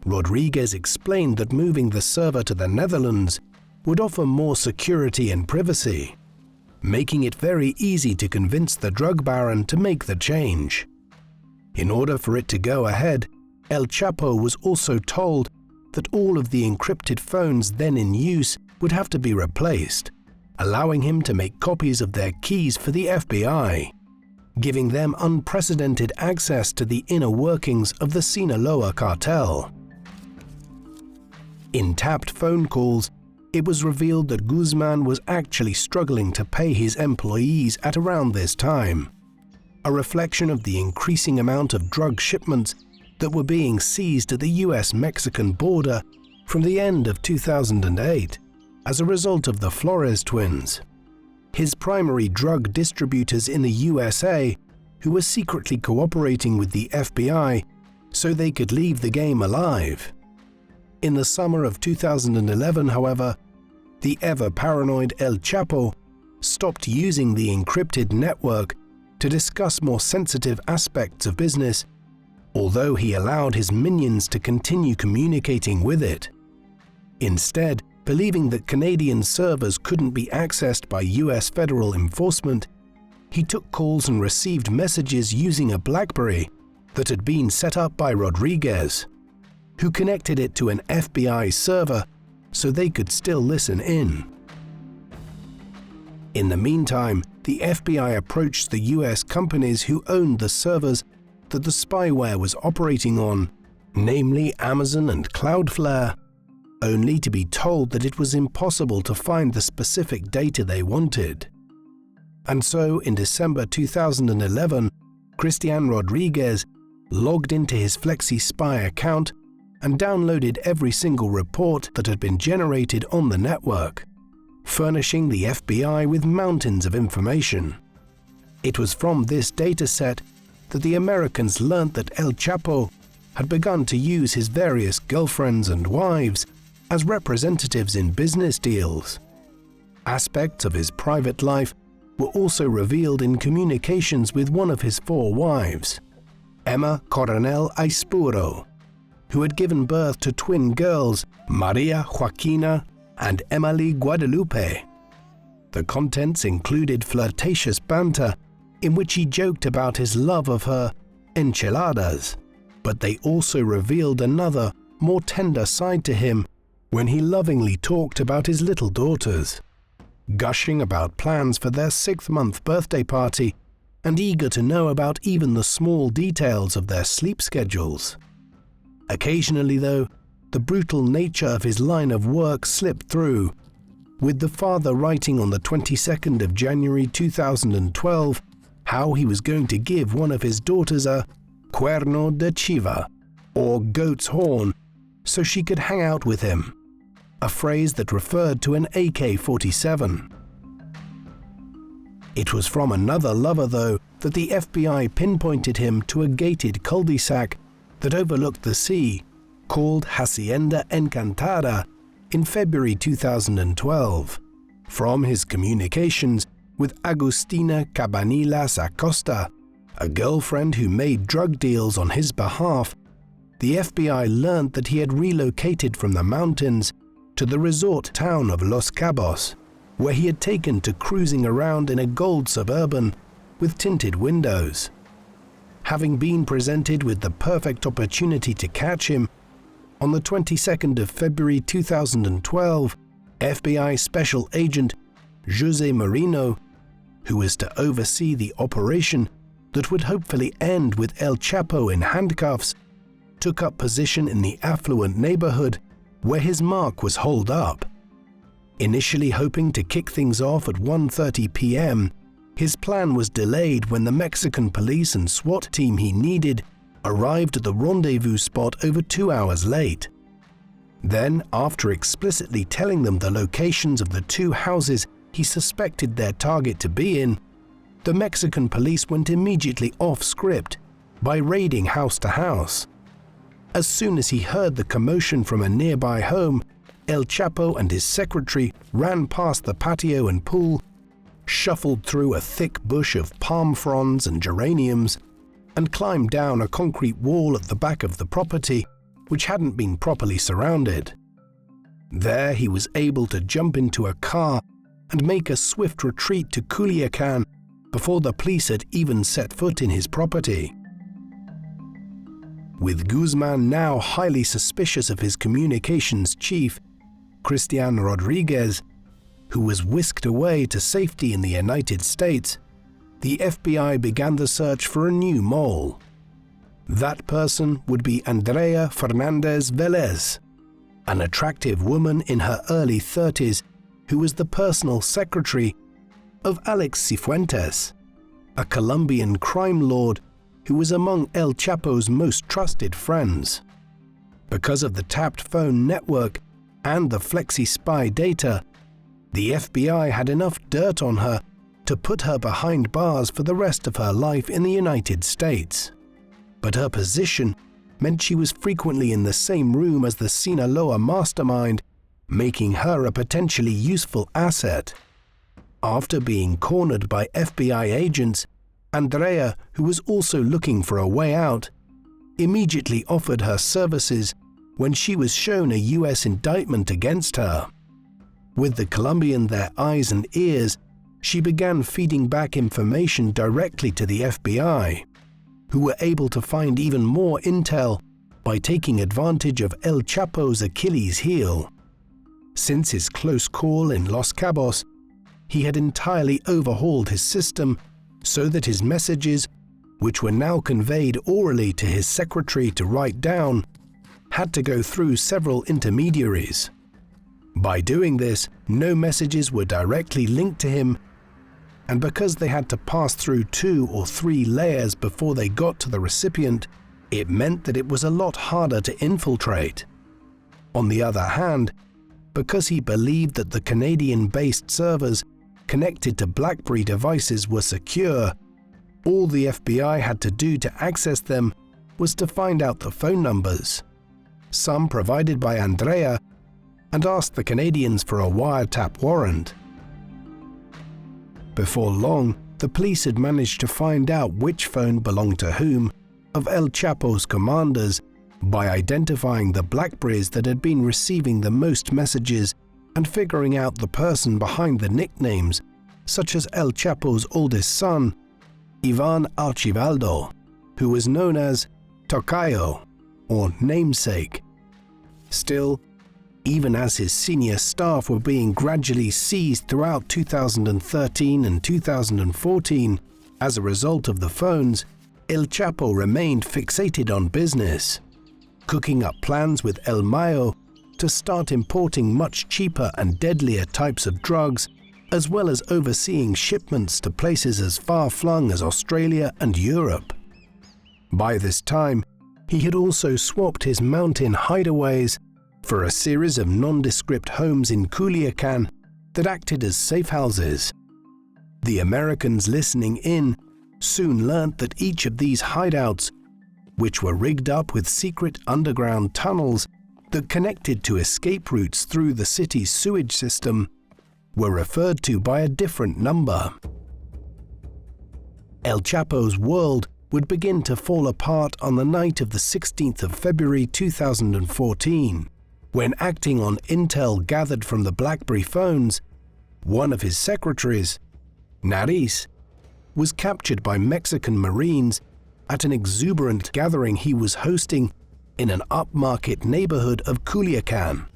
Rodriguez explained that moving the server to the Netherlands would offer more security and privacy, making it very easy to convince the drug baron to make the change. In order for it to go ahead, El Chapo was also told that all of the encrypted phones then in use would have to be replaced, allowing him to make copies of their keys for the FBI, giving them unprecedented access to the inner workings of the Sinaloa Cartel. In tapped phone calls, it was revealed that Guzmán was actually struggling to pay his employees at around this time, a reflection of the increasing amount of drug shipments that were being seized at the US-Mexican border from the end of 2008 as a result of the Flores twins, his primary drug distributors in the USA, who were secretly cooperating with the FBI so they could leave the game alive. In the summer of 2011, however, the ever-paranoid El Chapo stopped using the encrypted network to discuss more sensitive aspects of business, although he allowed his minions to continue communicating with it. Instead, believing that Canadian servers couldn't be accessed by US federal enforcement, he took calls and received messages using a BlackBerry that had been set up by Rodriguez, who connected it to an FBI server so they could still listen in. In the meantime, the FBI approached the US companies who owned the servers that the spyware was operating on, namely Amazon and Cloudflare, only to be told that it was impossible to find the specific data they wanted. And so, in December 2011, Christian Rodriguez logged into his FlexiSpy account and downloaded every single report that had been generated on the network, furnishing the FBI with mountains of information. It was from this dataset that the Americans learned that El Chapo had begun to use his various girlfriends and wives as representatives in business deals. Aspects of his private life were also revealed in communications with one of his 4 wives, Emma Coronel Aispuro, who had given birth to twin girls, Maria Joaquina and Emily Guadalupe. The contents included flirtatious banter in which he joked about his love of her enchiladas, but they also revealed another, more tender side to him when he lovingly talked about his little daughters, gushing about plans for their 6th-month birthday party and eager to know about even the small details of their sleep schedules. Occasionally, though, the brutal nature of his line of work slipped through, with the father writing on the 22nd of January 2012 how he was going to give one of his daughters a cuerno de chiva, or goat's horn, so she could hang out with him, a phrase that referred to an AK-47. It was from another lover, though, that the FBI pinpointed him to a gated cul-de-sac that overlooked the sea, called Hacienda Encantada, in February 2012, from his communications with Agustina Cabanillas Acosta, a girlfriend who made drug deals on his behalf the FBI learned that he had relocated from the mountains to the resort town of Los Cabos, where he had taken to cruising around in a gold Suburban with tinted windows. Having been presented with the perfect opportunity to catch him, on the 22nd of February 2012, FBI Special Agent Jose Marino, who was to oversee the operation that would hopefully end with El Chapo in handcuffs, took up position in the affluent neighborhood where his mark was holed up. Initially hoping to kick things off at 1:30 p.m., his plan was delayed when the Mexican police and SWAT team he needed arrived at the rendezvous spot over 2 hours late. Then, after explicitly telling them the locations of the two houses he suspected their target to be in, the Mexican police went immediately off script by raiding house to house. As soon as he heard the commotion from a nearby home, El Chapo and his secretary ran past the patio and pool, shuffled through a thick bush of palm fronds and geraniums, and climbed down a concrete wall at the back of the property, which hadn't been properly surrounded. There he was able to jump into a car and make a swift retreat to Culiacan before the police had even set foot in his property. With Guzman now highly suspicious of his communications chief, Christian Rodriguez, who was whisked away to safety in the United States, the FBI began the search for a new mole. That person would be Andrea Fernandez Velez, an attractive woman in her early 30s who was the personal secretary of Alex Cifuentes, a Colombian crime lord who was among El Chapo's most trusted friends. Because of the tapped phone network and the Flexi spy data, the FBI had enough dirt on her to put her behind bars for the rest of her life in the United States. But her position meant she was frequently in the same room as the Sinaloa mastermind, making her a potentially useful asset. After being cornered by FBI agents, Andrea, who was also looking for a way out, immediately offered her services when she was shown a U.S. indictment against her. With the Colombian their eyes and ears, she began feeding back information directly to the FBI, who were able to find even more intel by taking advantage of El Chapo's Achilles heel. Since his close call in Los Cabos, he had entirely overhauled his system so that his messages, which were now conveyed orally to his secretary to write down, had to go through several intermediaries. By doing this, no messages were directly linked to him, and because they had to pass through 2 or 3 layers before they got to the recipient, it meant that it was a lot harder to infiltrate. On the other hand, because he believed that the Canadian-based servers connected to BlackBerry devices were secure, all the FBI had to do to access them was to find out the phone numbers, some provided by Andrea, and ask the Canadians for a wiretap warrant. Before long, the police had managed to find out which phone belonged to whom of El Chapo's commanders by identifying the BlackBerries that had been receiving the most messages and figuring out the person behind the nicknames, such as El Chapo's oldest son, Ivan Archibaldo, who was known as Tocayo, or namesake. Still, even as his senior staff were being gradually seized throughout 2013 and 2014 as a result of the phones, El Chapo remained fixated on business, cooking up plans with El Mayo to start importing much cheaper and deadlier types of drugs, as well as overseeing shipments to places as far-flung as Australia and Europe. By this time, he had also swapped his mountain hideaways for a series of nondescript homes in Culiacan that acted as safe houses. The Americans listening in soon learnt that each of these hideouts, which were rigged up with secret underground tunnels that connected to escape routes through the city's sewage system, were referred to by a different number. El Chapo's world would begin to fall apart on the night of the 16th of February 2014, when, acting on intel gathered from the BlackBerry phones, one of his secretaries, Narrated, was captured by Mexican Marines at an exuberant gathering he was hosting in an upmarket neighborhood of Culiacan.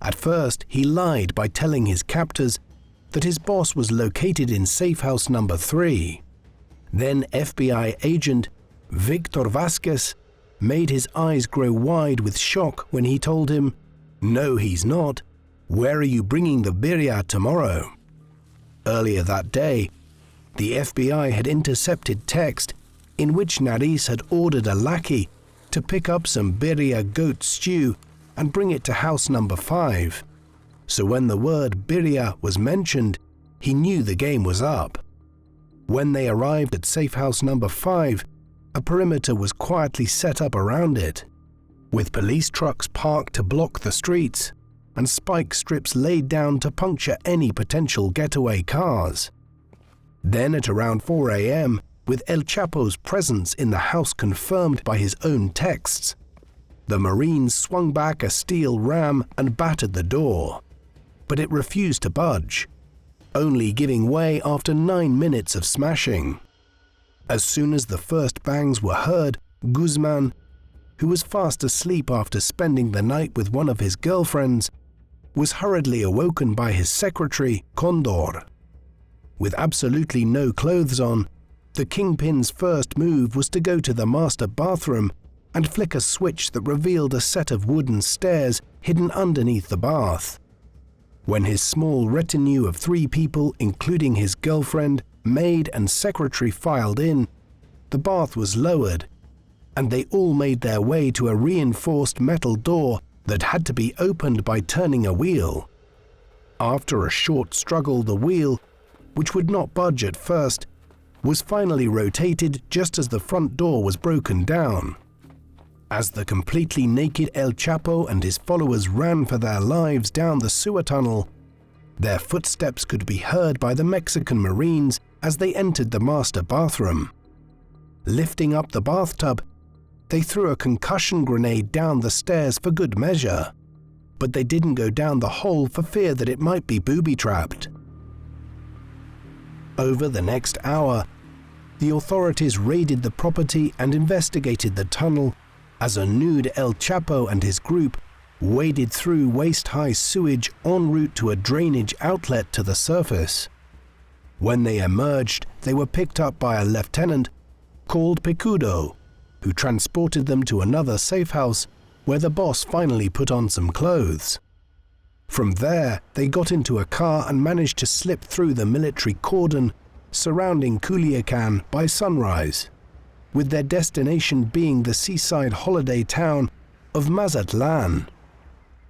At first, he lied by telling his captors that his boss was located in safe house number 3. Then FBI agent Victor Vasquez made his eyes grow wide with shock when he told him, "No, he's not. Where are you bringing the birria tomorrow?" Earlier that day, the FBI had intercepted text in which Narrated had ordered a lackey to pick up some birria goat stew and bring it to house number 5. So when the word birria was mentioned, he knew the game was up. When they arrived at safe house number 5, a perimeter was quietly set up around it, with police trucks parked to block the streets and spike strips laid down to puncture any potential getaway cars. Then at around 4 a.m., with El Chapo's presence in the house confirmed by his own texts, the Marines swung back a steel ram and battered the door, but it refused to budge, only giving way after 9 minutes of smashing. As soon as the first bangs were heard, Guzmán, who was fast asleep after spending the night with one of his girlfriends, was hurriedly awoken by his secretary, Condor. With absolutely no clothes on, the kingpin's first move was to go to the master bathroom and flick a switch that revealed a set of wooden stairs hidden underneath the bath. When his small retinue of 3 people, including his girlfriend, maid, and secretary, filed in, the bath was lowered, and they all made their way to a reinforced metal door that had to be opened by turning a wheel. After a short struggle, the wheel, which would not budge at first, was finally rotated just as the front door was broken down. As the completely naked El Chapo and his followers ran for their lives down the sewer tunnel, their footsteps could be heard by the Mexican Marines as they entered the master bathroom. Lifting up the bathtub, they threw a concussion grenade down the stairs for good measure, but they didn't go down the hole for fear that it might be booby-trapped. Over the next hour, the authorities raided the property and investigated the tunnel as a nude El Chapo and his group waded through waist-high sewage en route to a drainage outlet to the surface. When they emerged, they were picked up by a lieutenant called Picudo, who transported them to another safe house where the boss finally put on some clothes. From there, they got into a car and managed to slip through the military cordon surrounding Culiacan by sunrise, with their destination being the seaside holiday town of Mazatlan.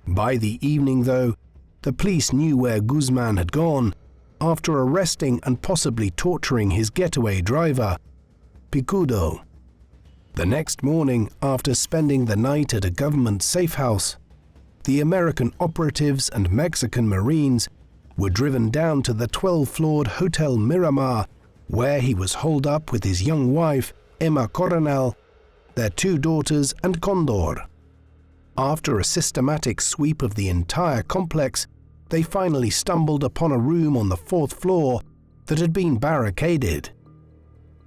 By the evening, though, the police knew where Guzmán had gone after arresting and possibly torturing his getaway driver, Picudo. The next morning, after spending the night at a government safe house, the American operatives and Mexican Marines were driven down to the 12-floored Hotel Miramar, where he was holed up with his young wife, Emma Coronel, their 2 daughters, and Condor. After a systematic sweep of the entire complex, they finally stumbled upon a room on the 4th floor that had been barricaded.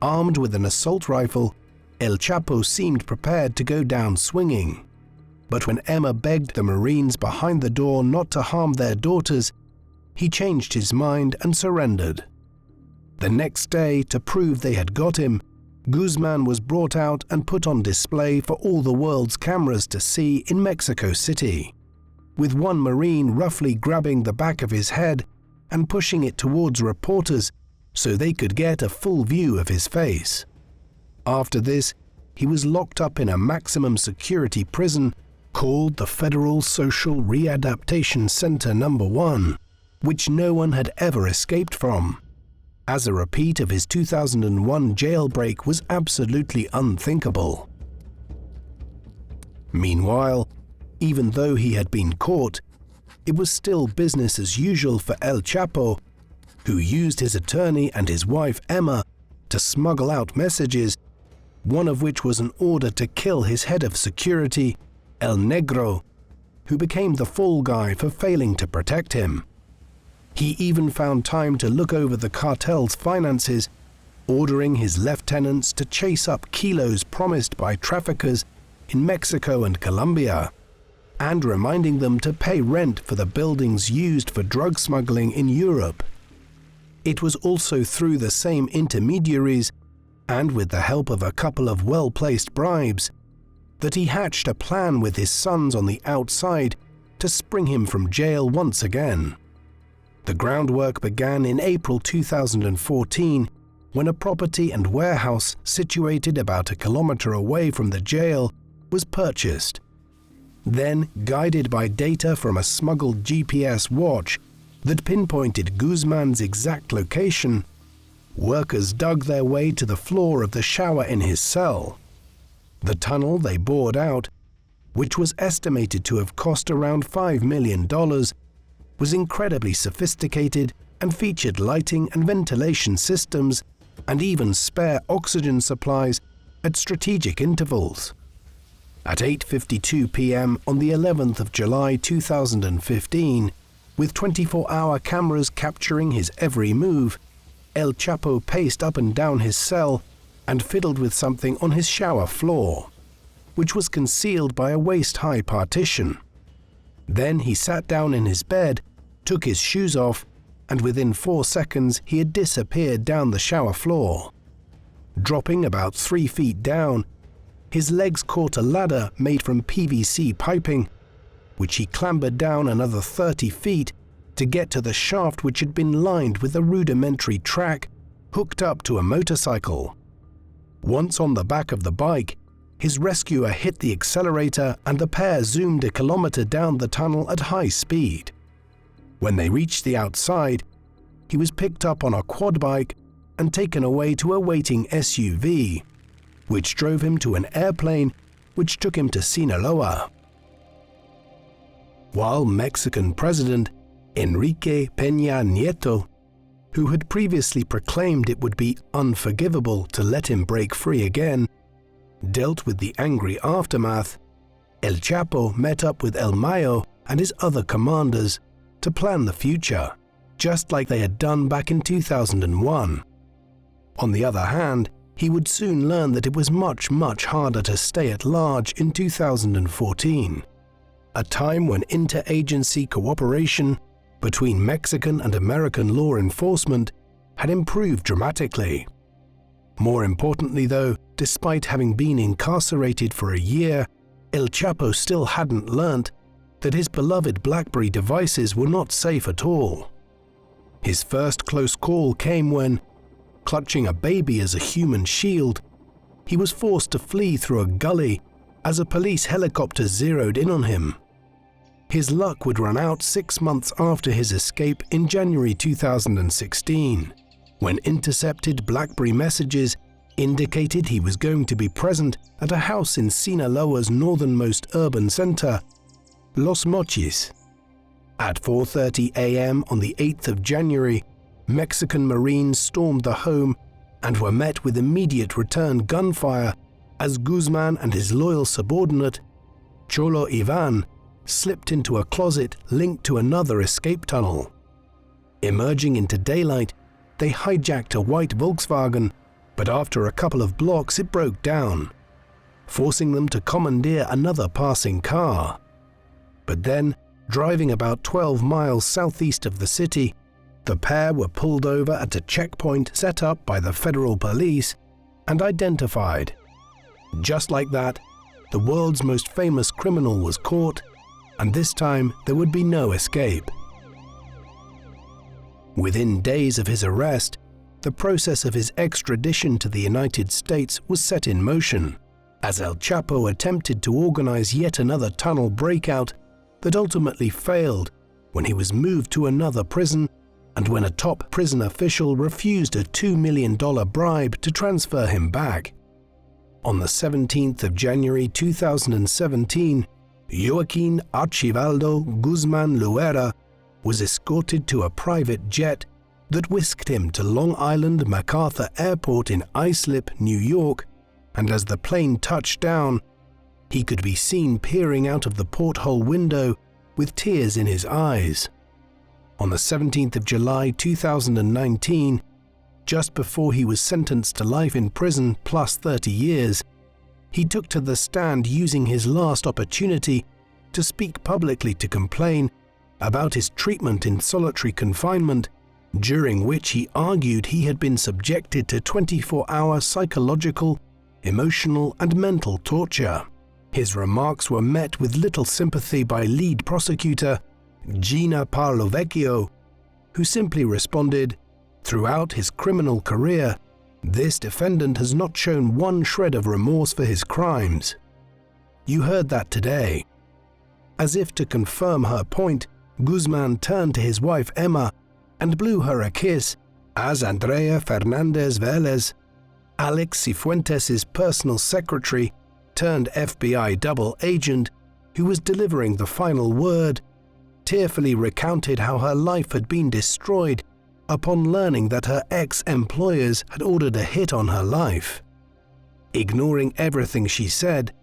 Armed with an assault rifle, El Chapo seemed prepared to go down swinging. But when Emma begged the Marines behind the door not to harm their daughters, he changed his mind and surrendered. The next day, to prove they had got him, Guzmán was brought out and put on display for all the world's cameras to see in Mexico City, with one Marine roughly grabbing the back of his head and pushing it towards reporters so they could get a full view of his face. After this, he was locked up in a maximum security prison called the Federal Social Readaptation Center No. 1, which no one had ever escaped from, as a repeat of his 2001 jailbreak was absolutely unthinkable. Meanwhile, even though he had been caught, it was still business as usual for El Chapo, who used his attorney and his wife Emma to smuggle out messages one of which was an order to kill his head of security, El Negro, who became the fall guy for failing to protect him. He even found time to look over the cartel's finances, ordering his lieutenants to chase up kilos promised by traffickers in Mexico and Colombia, and reminding them to pay rent for the buildings used for drug smuggling in Europe. It was also through the same intermediaries, and with the help of a couple of well-placed bribes, that he hatched a plan with his sons on the outside to spring him from jail once again. The groundwork began in April 2014, when a property and warehouse situated about a kilometer away from the jail was purchased. Then, guided by data from a smuggled GPS watch that pinpointed Guzmán's exact location, workers dug their way to the floor of the shower in his cell. The tunnel they bored out, which was estimated to have cost around $5 million, was incredibly sophisticated and featured lighting and ventilation systems and even spare oxygen supplies at strategic intervals. At 8:52 p.m. on the 11th of July 2015, with 24-hour cameras capturing his every move, El Chapo paced up and down his cell and fiddled with something on his shower floor, which was concealed by a waist-high partition. Then he sat down in his bed, took his shoes off, and within 4 seconds he had disappeared down the shower floor. Dropping about 3 feet down, his legs caught a ladder made from PVC piping, which he clambered down another 30 feet to get to the shaft, which had been lined with a rudimentary track hooked up to a motorcycle. Once on the back of the bike, his rescuer hit the accelerator and the pair zoomed a kilometer down the tunnel at high speed. When they reached the outside, he was picked up on a quad bike and taken away to a waiting SUV, which drove him to an airplane which took him to Sinaloa. While Mexican President Enrique Peña Nieto, who had previously proclaimed it would be unforgivable to let him break free again, dealt with the angry aftermath, El Chapo met up with El Mayo and his other commanders to plan the future, just like they had done back in 2001. On the other hand, he would soon learn that it was much harder to stay at large in 2014, a time when interagency cooperation between Mexican and American law enforcement had improved dramatically. More importantly though, despite having been incarcerated for a year, El Chapo still hadn't learnt that his beloved BlackBerry devices were not safe at all. His first close call came when, clutching a baby as a human shield, he was forced to flee through a gully as a police helicopter zeroed in on him. His luck would run out 6 months after his escape in January 2016, when intercepted BlackBerry messages indicated he was going to be present at a house in Sinaloa's northernmost urban center, Los Mochis. At 4:30 a.m. on the 8th of January, Mexican Marines stormed the home and were met with immediate return gunfire as Guzmán and his loyal subordinate, Cholo Ivan, slipped into a closet linked to another escape tunnel. Emerging into daylight, they hijacked a white Volkswagen, but after a couple of blocks it broke down, forcing them to commandeer another passing car. But then, driving about 12 miles southeast of the city, the pair were pulled over at a checkpoint set up by the federal police and identified. Just like that, the world's most famous criminal was caught, and this time there would be no escape. Within days of his arrest, the process of his extradition to the United States was set in motion, as El Chapo attempted to organize yet another tunnel breakout that ultimately failed when he was moved to another prison and when a top prison official refused a $2 million bribe to transfer him back. On the 17th of January 2017, Joaquín Archibaldo Guzmán Loera was escorted to a private jet that whisked him to Long Island MacArthur Airport in Islip, New York, and as the plane touched down, he could be seen peering out of the porthole window with tears in his eyes. On the 17th of July 2019, just before he was sentenced to life in prison plus 30 years, he took to the stand using his last opportunity to speak publicly to complain about his treatment in solitary confinement, during which he argued he had been subjected to 24-hour psychological, emotional, and mental torture. His remarks were met with little sympathy by lead prosecutor Gina Parlovecchio, who simply responded, "Throughout his criminal career, this defendant has not shown one shred of remorse for his crimes. You heard that today." As if to confirm her point, Guzmán turned to his wife Emma and blew her a kiss as Andrea Fernandez Vélez, Alex Cifuentes' personal secretary turned FBI double agent, who was delivering the final word, tearfully recounted how her life had been destroyed upon learning that her ex-employers had ordered a hit on her life. Ignoring everything she said,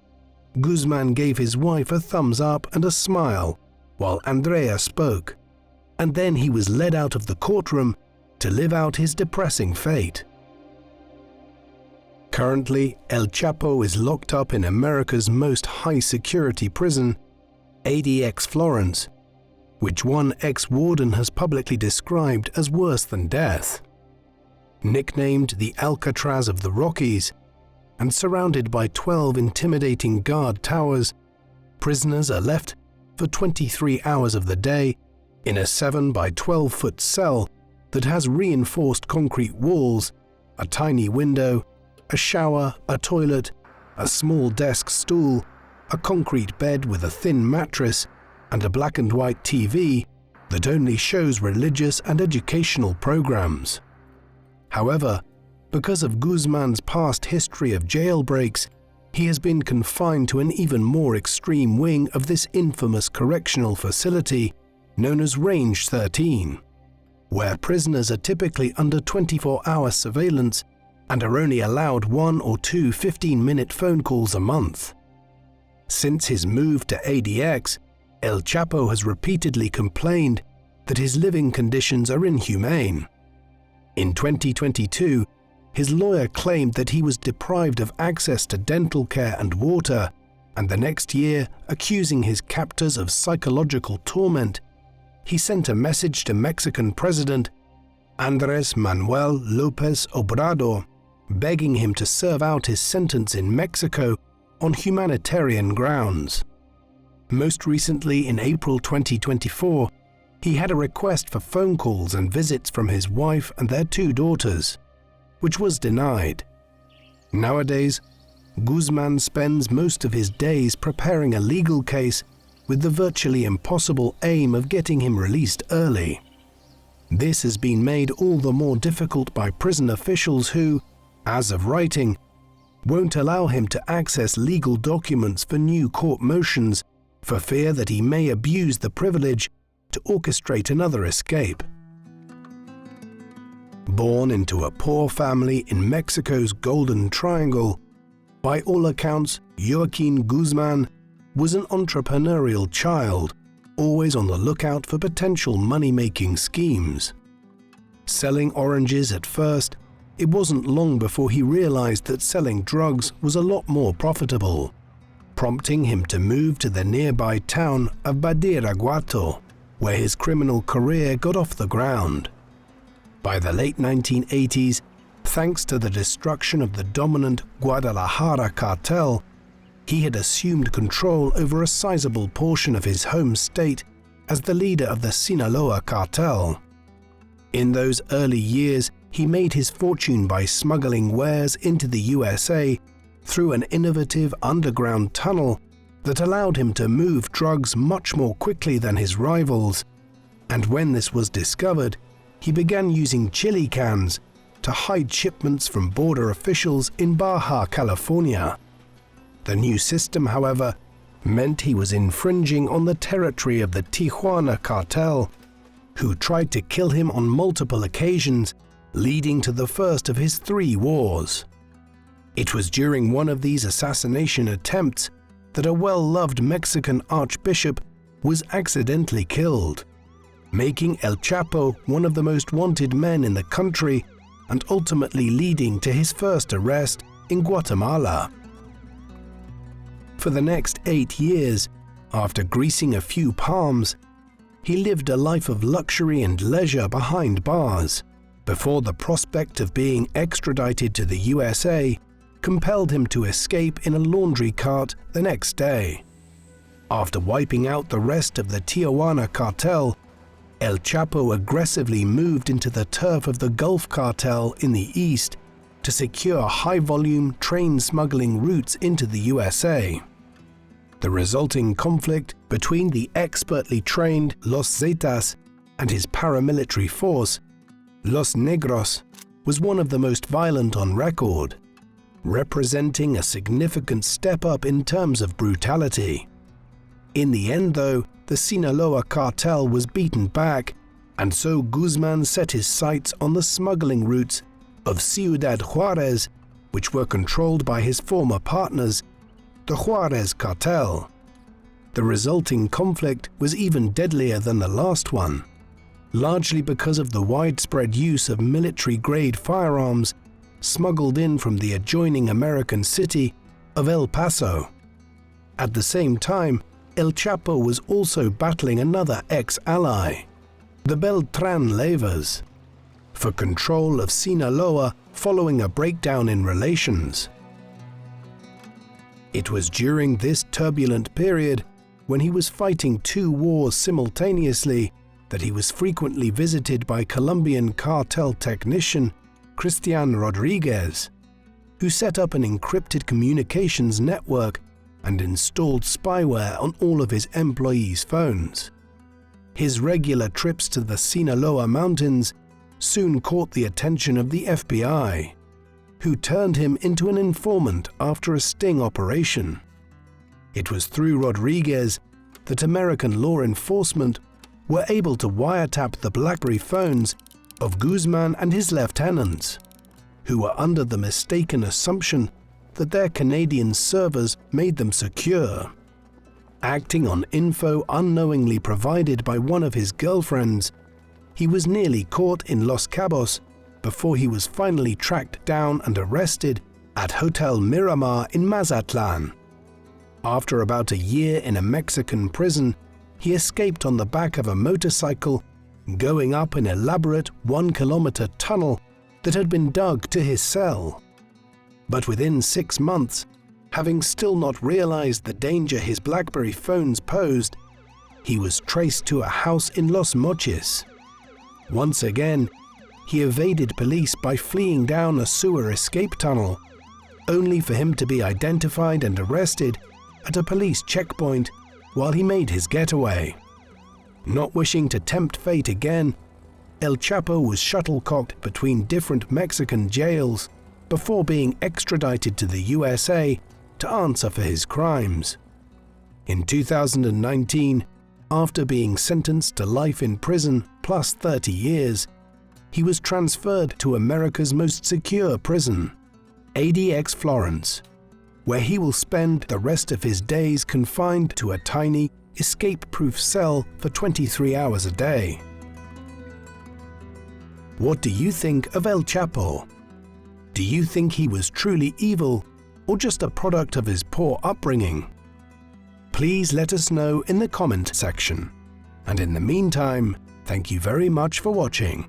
Guzmán gave his wife a thumbs up and a smile while Andrea spoke, and then he was led out of the courtroom to live out his depressing fate. Currently, El Chapo is locked up in America's most high-security prison, ADX Florence, which one ex-warden has publicly described as worse than death. Nicknamed the Alcatraz of the Rockies, and surrounded by 12 intimidating guard towers, prisoners are left for 23 hours of the day in a 7 by 12-foot cell that has reinforced concrete walls, a tiny window, a shower, a toilet, a small desk stool, a concrete bed with a thin mattress, and a black and white TV that only shows religious and educational programs. However, because of Guzmán's past history of jailbreaks, he has been confined to an even more extreme wing of this infamous correctional facility known as Range 13, where prisoners are typically under 24-hour surveillance and are only allowed 1 or 2 15-minute phone calls a month. Since his move to ADX, El Chapo has repeatedly complained that his living conditions are inhumane. In 2022, his lawyer claimed that he was deprived of access to dental care and water, and the next year, accusing his captors of psychological torment, he sent a message to Mexican President Andrés Manuel López Obrador, begging him to serve out his sentence in Mexico on humanitarian grounds. Most recently, in April 2024, he had a request for phone calls and visits from his wife and their 2 daughters, which was denied. Nowadays, Guzmán spends most of his days preparing a legal case with the virtually impossible aim of getting him released early. This has been made all the more difficult by prison officials who, as of writing, won't allow him to access legal documents for new court motions for fear that he may abuse the privilege to orchestrate another escape. Born into a poor family in Mexico's Golden Triangle, by all accounts, Joaquín Guzmán was an entrepreneurial child, always on the lookout for potential money-making schemes. Selling oranges at first, it wasn't long before he realized that selling drugs was a lot more profitable, prompting him to move to the nearby town of Badiraguato, where his criminal career got off the ground. By the late 1980s, thanks to the destruction of the dominant Guadalajara Cartel, he had assumed control over a sizable portion of his home state as the leader of the Sinaloa Cartel. In those early years, he made his fortune by smuggling wares into the USA through an innovative underground tunnel that allowed him to move drugs much more quickly than his rivals, and when this was discovered, he began using chili cans to hide shipments from border officials in Baja California. The new system, however, meant he was infringing on the territory of the Tijuana Cartel, who tried to kill him on multiple occasions, leading to the first of his 3 wars. It was during one of these assassination attempts that a well-loved Mexican archbishop was accidentally killed, making El Chapo one of the most wanted men in the country and ultimately leading to his first arrest in Guatemala. For the next 8 years, after greasing a few palms, he lived a life of luxury and leisure behind bars, before the prospect of being extradited to the USA compelled him to escape in a laundry cart the next day. After wiping out the rest of the Tijuana cartel, El Chapo aggressively moved into the turf of the Gulf Cartel in the east to secure high-volume train smuggling routes into the USA. The resulting conflict between the expertly trained Los Zetas and his paramilitary force, Los Negros, was one of the most violent on record, representing a significant step up in terms of brutality. In the end, though, the Sinaloa Cartel was beaten back, and so Guzmán set his sights on the smuggling routes of Ciudad Juarez, which were controlled by his former partners, the Juarez Cartel. The resulting conflict was even deadlier than the last one, largely because of the widespread use of military-grade firearms smuggled in from the adjoining American city of El Paso. At the same time, El Chapo was also battling another ex-ally, the Beltran Leyvas, for control of Sinaloa following a breakdown in relations. It was during this turbulent period, when he was fighting 2 wars simultaneously, that he was frequently visited by Colombian cartel technician Christian Rodriguez, who set up an encrypted communications network and installed spyware on all of his employees' phones. His regular trips to the Sinaloa mountains soon caught the attention of the FBI, who turned him into an informant after a sting operation. It was through Rodriguez that American law enforcement were able to wiretap the BlackBerry phones of Guzmán and his lieutenants, who were under the mistaken assumption that their Canadian servers made them secure. Acting on info unknowingly provided by one of his girlfriends, he was nearly caught in Los Cabos before he was finally tracked down and arrested at Hotel Miramar in Mazatlan. After about a year in a Mexican prison, he escaped on the back of a motorcycle, going up an elaborate 1-kilometer tunnel that had been dug to his cell. But within 6 months, having still not realized the danger his BlackBerry phones posed, he was traced to a house in Los Mochis. Once again, he evaded police by fleeing down a sewer escape tunnel, only for him to be identified and arrested at a police checkpoint while he made his getaway. Not wishing to tempt fate again, El Chapo was shuttlecocked between different Mexican jails before being extradited to the USA to answer for his crimes. In 2019, after being sentenced to life in prison plus 30 years, he was transferred to America's most secure prison, ADX Florence, where he will spend the rest of his days confined to a tiny, escape-proof cell for 23 hours a day. What do you think of El Chapo? Do you think he was truly evil or just a product of his poor upbringing? Please let us know in the comment section. And in the meantime, thank you very much for watching.